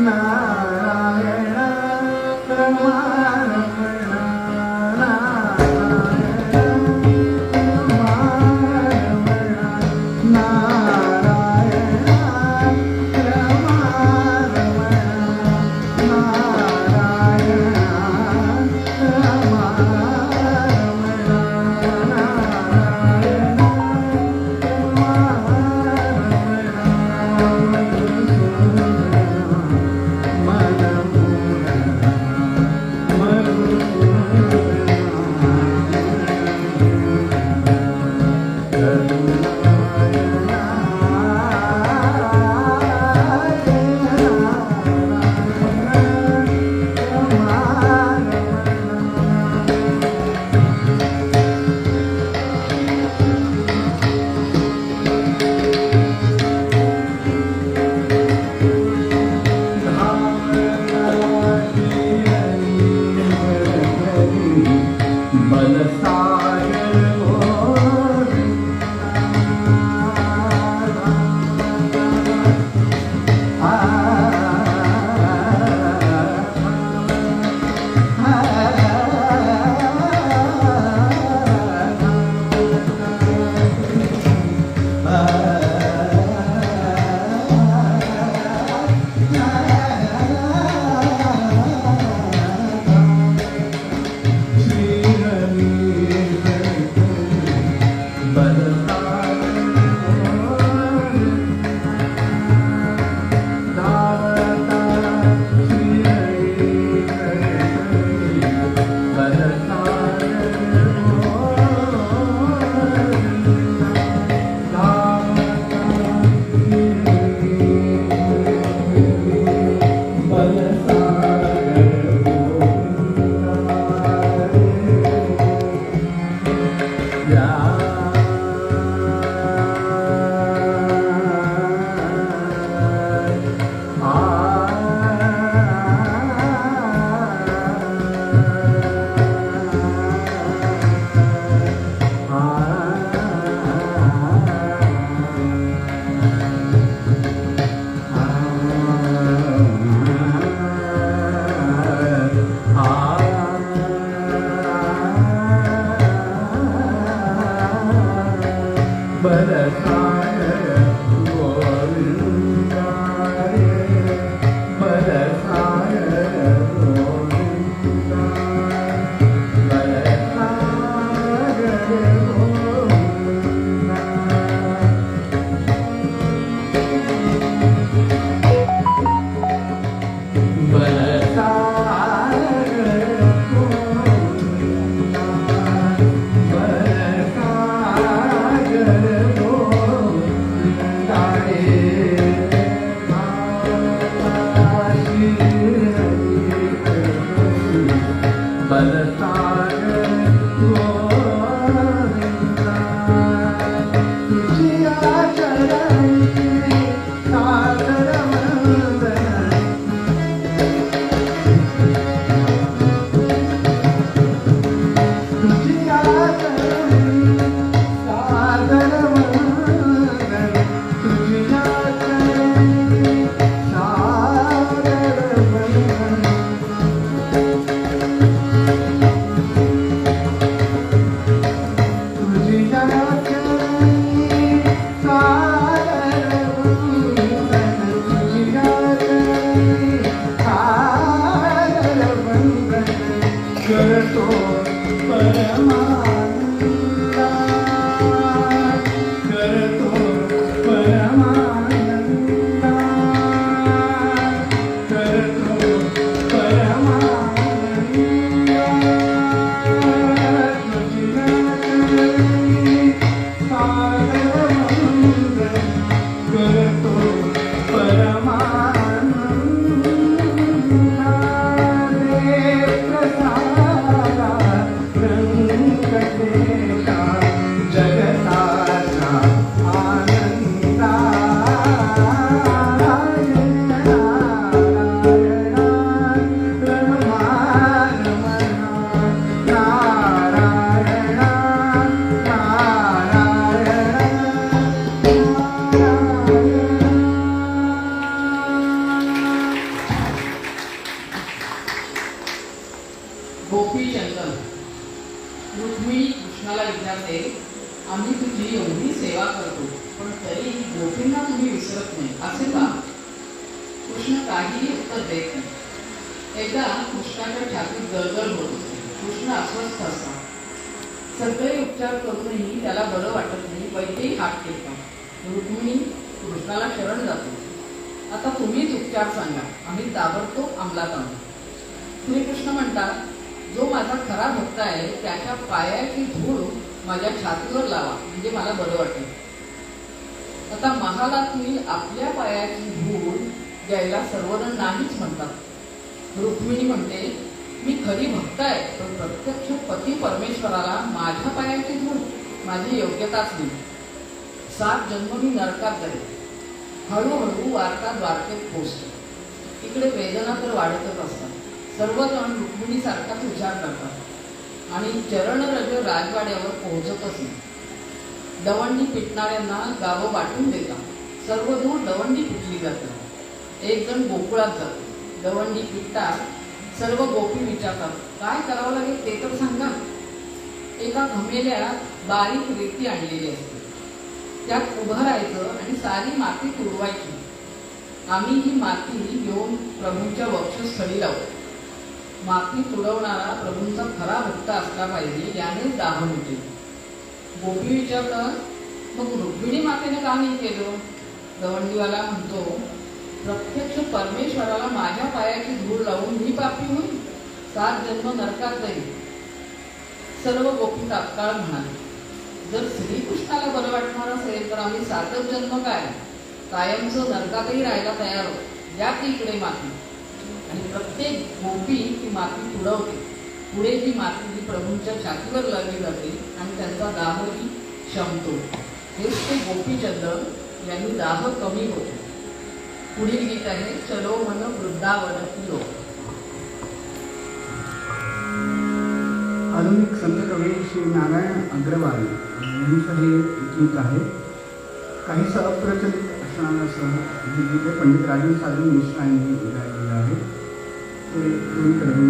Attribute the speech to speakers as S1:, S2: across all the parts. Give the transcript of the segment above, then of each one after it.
S1: नारायण रमारमण नारायण रमारमण नारायण रमारमण नारायण रमारमण
S2: विसरत नाही. असे का? कृष्ण काहीही उत्तर देत नाही. एकदा कृष्णाच्या छातीत गळगळ होत असते. कृष्ण अस्वस्थ असतात. सगळे उपचार करूनही त्याला बरं वाटत नाही. वैद्यही हात टेकतात. रुक्मिणी कृष्णाला शरण जातो. आता तुम्हीच उपचार सांगा, आम्ही ताबडतोब अंमलात आणू. श्रीकृष्ण म्हणतात, जो माझा खरा भक्त आहे त्याच्या पायाची धूळ माझ्या छातीवर लावा, म्हणजे मला बरं वाटेल. आता महालातील आपल्या पायाची धूळ द्यायला सर्वजण नाहीच म्हणतात. रुक्मिणी म्हणते, मी खरी भक्त आहे, पण प्रत्यक्ष पती परमेश्वराला माझ्या पायाची धूळ माझी योग्यताच नाही. 7 जन्म मी नरकात जाईल. हळूहळू वार्ता द्वारकेत पोचते. इकडे वेदना तर वाढतच असतात. सर्वजण रुक्मिणीसारखाच विचार करतात आणि चरणरज राजवाड्यावर पोहोचतच नाही. दवंडी पिटणाऱ्यांना गावं वाटून देतात. सर्व दूर दवंडी पिटली जातात. एक जण गोकुळात जातो. दवंडी पिटतात. सर्व गोपी विचारतात, काय करावं लागेल ते तर सांगा. एका घमेल्यात बारीक रेती आणलेली असते. त्यात उभं राहायचं आणि सारी माती तुडवायची. आम्ही ही माती घेऊन प्रभूंच्या वक्षस्थळी लावू. माती तुडवणारा प्रभूंचा खरा भक्त असला पाहिजे, याने दाह मिटेल. गोपी विचारतात, मग रुक्मिणी मातेने का नाही केलं? दवंडीवाला म्हणतो, प्रत्यक्ष परमेश्वराला माझ्या पायाची धूळ लावून मी पापी होईल, 7 जन्म नरकात जाईल. सर्व गोपी तात्काळ म्हणाले, जर श्रीकृष्णाला बरं वाटणार असेल तर आम्ही 7च जन्म काय, कायमचं नरकातही राहायला तयार आहोत. द्या ती इकडे माती. आणि प्रत्येक गोपी ती माती तुडवते. पुढे ती माती ती प्रभूंच्या छातीवर लावली जाते आणि त्यांचा दाहही शमतो. हेच ते गोपीचंद यांनी दाह कमी होतो. पुढील गीत आहे, चलो मन वृंदावन की लोक.
S1: आधुनिक संत कवी श्री नारायण अग्रवाल यांचं हे गीत आहे. काहीसं अप्रचलित असणारं हे गीत आहे. पंडित राजन साधू मिश्रा यांनी गायलेलं आहे. ते दोन कडवी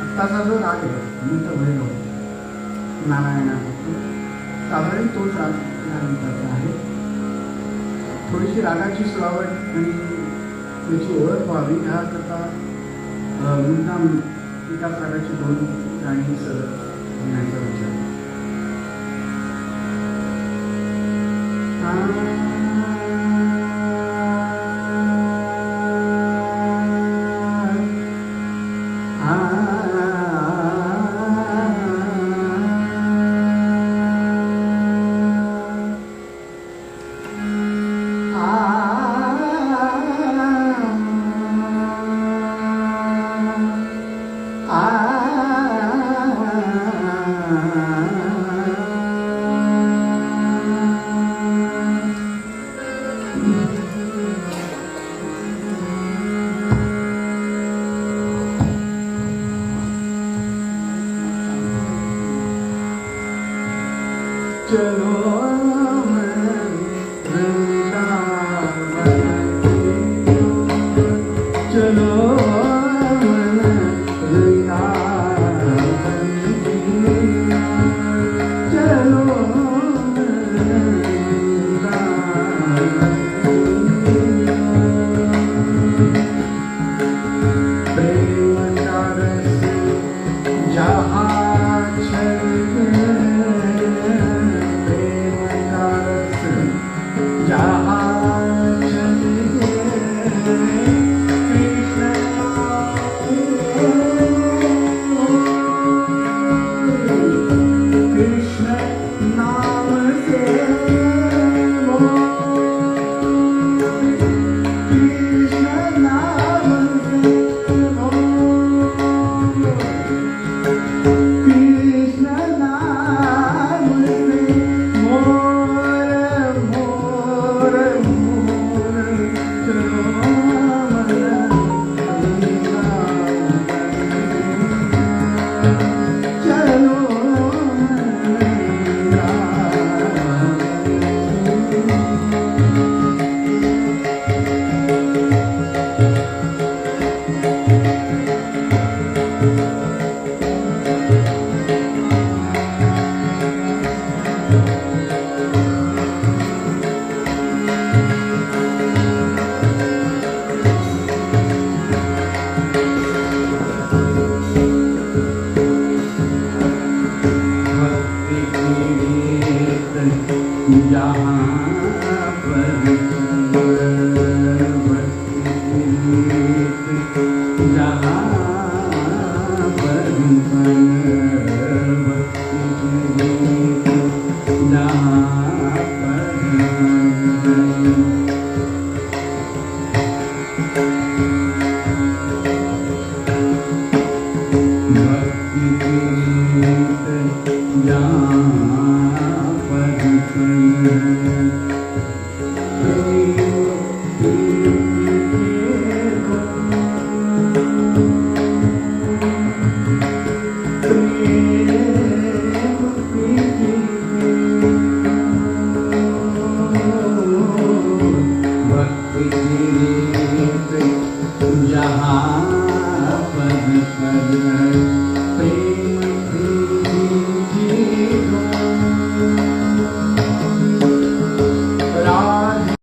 S1: आत्ताचा जो राग आहे अनंत भैरव नारायणाचा, साधारण तोच राग त्यानंतरचा आहे. थोडीशी रागाची सुरावट आणि त्याची ओळख व्हावी ह्याकरता मुद्दाम एकाच रागाची 2 गाणी सलग घेण्याचा विचार. चलो गीत जहाँ पर भक्ति गीत जहाँ पर भक्ति गीत जहाँ पर भक्ति गीत जहाँ पर भक्ति गीत जहाँ